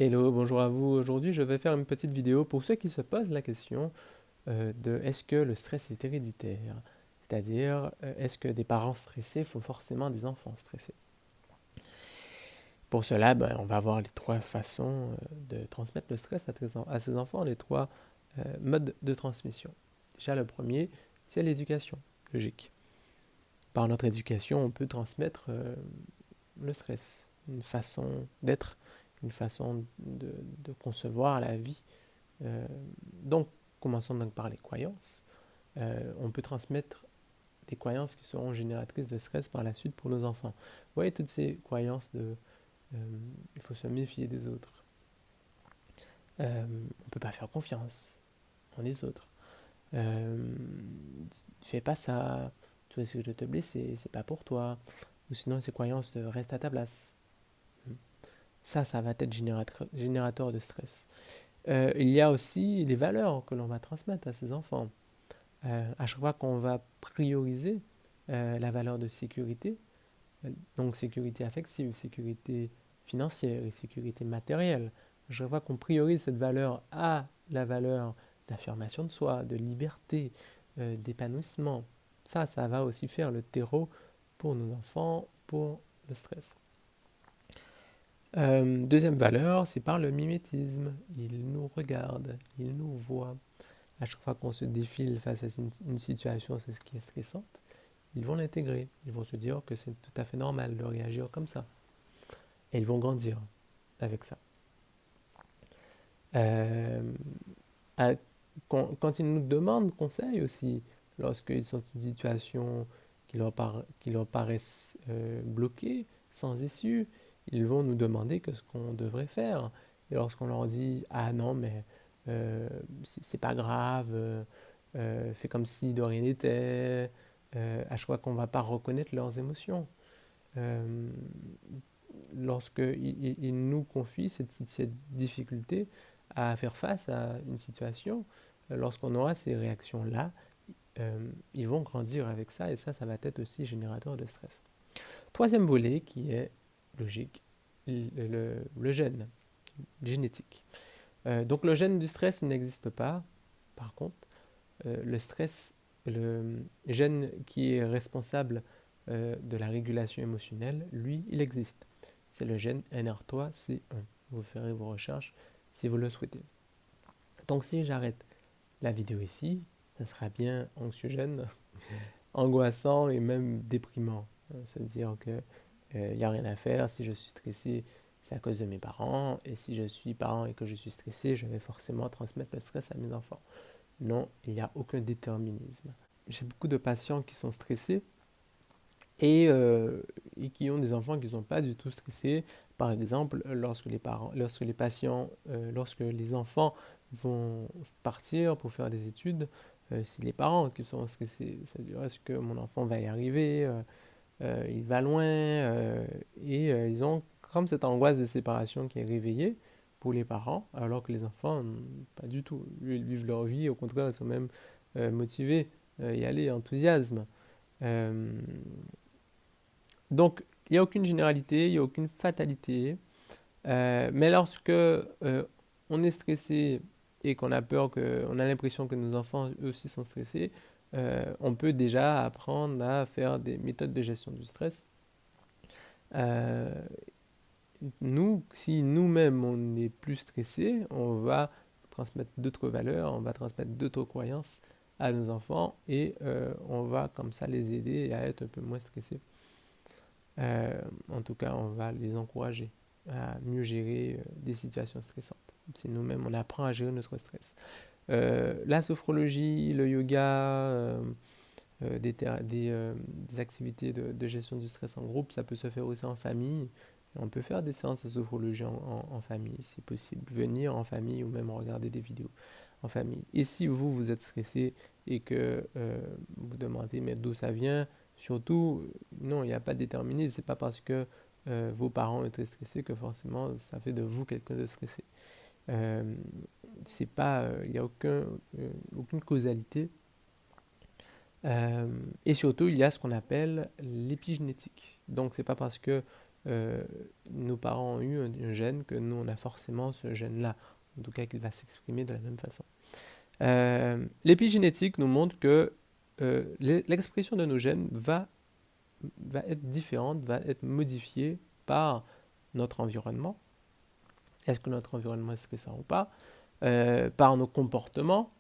Hello, bonjour à vous. Aujourd'hui, je vais faire une petite vidéo pour ceux qui se posent la question de est-ce que le stress est héréditaire? C'est-à-dire, est-ce que des parents stressés font forcément des enfants stressés? Pour cela, on va voir les trois façons de transmettre le stress à ses enfants, les trois modes de transmission. Déjà, le premier, c'est l'éducation, logique. Par notre éducation, on peut transmettre le stress, une façon d'être, une façon de concevoir la vie. Euh, donc, commençons donc par les croyances. On peut transmettre des croyances qui seront génératrices de stress par la suite pour nos enfants. Vous voyez toutes ces croyances de il faut se méfier des autres. On ne peut pas faire confiance en les autres. Euh, Fais pas ça. Tu risques de te blesser, c'est pas pour toi. Ou sinon, ces croyances reste à ta place. Ça va être générateur de stress. Il y a aussi les valeurs que l'on va transmettre à ses enfants. À chaque fois qu'on va prioriser la valeur de sécurité, donc sécurité affective, sécurité financière et sécurité matérielle, à chaque fois qu'on priorise cette valeur à la valeur d'affirmation de soi, de liberté, d'épanouissement, ça va aussi faire le terreau pour nos enfants, pour le stress. Deuxième valeur, c'est par le mimétisme. Ils nous regardent, ils nous voient. À chaque fois qu'on se défile face à une situation qui est stressante, ils vont l'intégrer. Ils vont se dire que c'est tout à fait normal de réagir comme ça. Et ils vont grandir avec ça. Euh, à- quand ils nous demandent conseil aussi, lorsqu'ils sont dans une situation qui leur paraissent bloquées, sans issue, ils vont nous demander ce qu'on devrait faire. Et lorsqu'on leur dit ah non mais c'est pas grave, fais comme si de rien n'était, à chaque fois qu'on ne va pas reconnaître leurs émotions. Euh, Lorsqu'ils nous confient cette difficulté à faire face à une situation, lorsqu'on aura ces réactions-là, ils vont grandir avec ça et ça va être aussi générateur de stress. Troisième volet qui est logique, le gène, génétique. Donc le gène du stress n'existe pas, par contre, le stress, le gène qui est responsable de la régulation émotionnelle, lui, il existe. C'est le gène NR3C1. Vous ferez vos recherches si vous le souhaitez. Donc si j'arrête la vidéo ici, ça sera bien anxiogène, angoissant et même déprimant. Se dire que il n'y a rien à faire, si je suis stressé, c'est à cause de mes parents, et si je suis parent et que je suis stressé, je vais forcément transmettre le stress à mes enfants. Non, il n'y a aucun déterminisme. J'ai beaucoup de patients qui sont stressés et qui ont des enfants qui ne sont pas du tout stressés. Par exemple, lorsque les enfants vont partir pour faire des études, c'est les parents qui sont stressés. C'est-à-dire, est-ce que mon enfant va y arriver, il va loin, ils ont comme cette angoisse de séparation qui est réveillée pour les parents, alors que les enfants, pas du tout. Ils vivent leur vie, au contraire, ils sont même motivés, y aller, enthousiasme. Euh, donc, il n'y a aucune généralité, il n'y a aucune fatalité. Mais lorsque on est stressé et qu'on a peur, on a l'impression que nos enfants eux aussi sont stressés, on peut déjà apprendre à faire des méthodes de gestion du stress. Euh, Nous, si nous-mêmes on est plus stressé, on va transmettre d'autres valeurs, on va transmettre d'autres croyances à nos enfants et on va comme ça les aider à être un peu moins stressés. En tout cas, on va les encourager à mieux gérer des situations stressantes. Si nous-mêmes, on apprend à gérer notre stress. La sophrologie, le yoga, des activités de gestion du stress en groupe, ça peut se faire aussi en famille. On peut faire des séances de sophrologie en famille, c'est possible. Venir en famille ou même regarder des vidéos en famille. Et si vous êtes stressé et que vous demandez mais d'où ça vient, surtout, non, il n'y a pas de déterminisme. C'est pas parce que vos parents étaient stressés que forcément ça fait de vous quelqu'un de stressé. Euh, c'est pas, il n'y a aucune causalité. Et surtout, il y a ce qu'on appelle l'épigénétique. Donc, c'est pas parce que nos parents ont eu un gène, que nous, on a forcément ce gène-là. En tout cas, qu'il va s'exprimer de la même façon. L'épigénétique nous montre que l'expression de nos gènes va être différente, va être modifiée par notre environnement. Est-ce que notre environnement est stressant ou pas? Par nos comportements.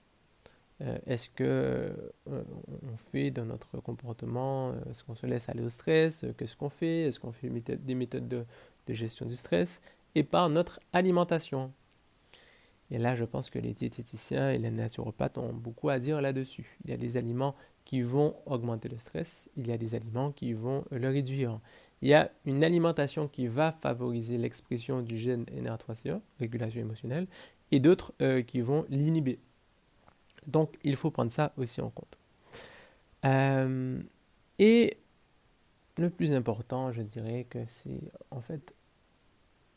Est-ce que on fait dans notre comportement, est-ce qu'on se laisse aller au stress? Qu'est-ce qu'on fait? Est-ce qu'on fait des méthodes de gestion du stress? Et par notre alimentation. Et là, je pense que les diététiciens et les naturopathes ont beaucoup à dire là-dessus. Il y a des aliments qui vont augmenter le stress, il y a des aliments qui vont le réduire. Il y a une alimentation qui va favoriser l'expression du gène NR3C1, régulation émotionnelle, et d'autres qui vont l'inhiber. Donc, il faut prendre ça aussi en compte. Et le plus important, je dirais que c'est en fait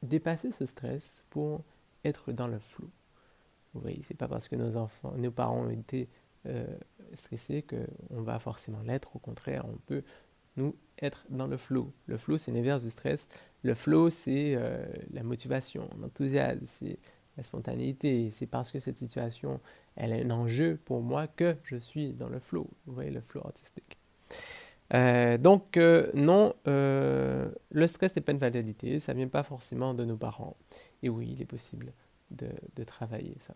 dépasser ce stress pour être dans le flow. Oui, c'est pas parce que nos parents ont été stressés qu'on va forcément l'être. Au contraire, on peut nous être dans le flow. Le flow, c'est l'inverse du stress. Le flow, c'est la motivation, l'enthousiasme, c'est la spontanéité. C'est parce que cette situation, elle a un enjeu pour moi que je suis dans le flow. Vous voyez, le flow artistique. Donc, non, le stress n'est pas une fatalité. Ça ne vient pas forcément de nos parents. Et oui, il est possible de travailler ça.